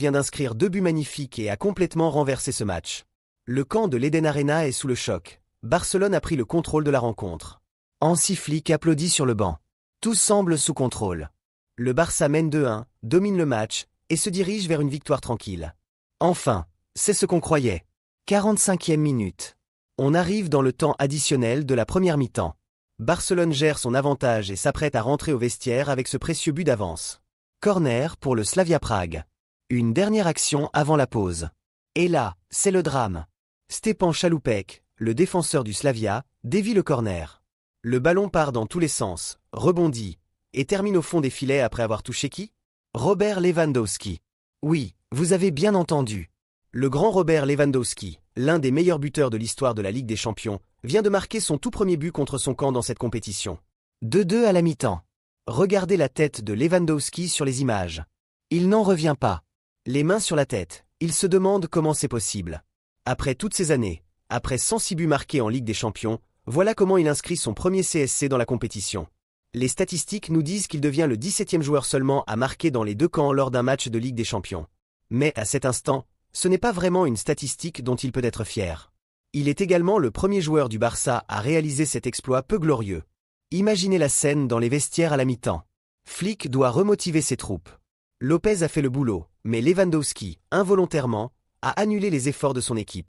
vient d'inscrire 2 buts magnifiques et a complètement renversé ce match. Le camp de l'Eden Arena est sous le choc. Barcelone a pris le contrôle de la rencontre. Hansi Flick applaudit sur le banc. Tout semble sous contrôle. Le Barça mène 2-1, domine le match et se dirige vers une victoire tranquille. Enfin, c'est ce qu'on croyait. 45e minute. On arrive dans le temps additionnel de la première mi-temps. Barcelone gère son avantage et s'apprête à rentrer au vestiaire avec ce précieux but d'avance. Corner pour le Slavia Prague. Une dernière action avant la pause. Et là, c'est le drame. Stepan Chalupek, le défenseur du Slavia, dévie le corner. Le ballon part dans tous les sens, rebondit, et termine au fond des filets après avoir touché qui? Robert Lewandowski. Oui, vous avez bien entendu. Le grand Robert Lewandowski, l'un des meilleurs buteurs de l'histoire de la Ligue des Champions, vient de marquer son tout premier but contre son camp dans cette compétition. 2-2 à la mi-temps. Regardez la tête de Lewandowski sur les images. Il n'en revient pas. Les mains sur la tête, il se demande comment c'est possible. Après toutes ces années, après 106 buts marqués en Ligue des Champions, voilà comment il inscrit son premier CSC dans la compétition. Les statistiques nous disent qu'il devient le 17e joueur seulement à marquer dans les 2 camps lors d'un match de Ligue des Champions. Mais à cet instant, ce n'est pas vraiment une statistique dont il peut être fier. Il est également le premier joueur du Barça à réaliser cet exploit peu glorieux. Imaginez la scène dans les vestiaires à la mi-temps. Flick doit remotiver ses troupes. Lopez a fait le boulot, mais Lewandowski, involontairement, a annulé les efforts de son équipe.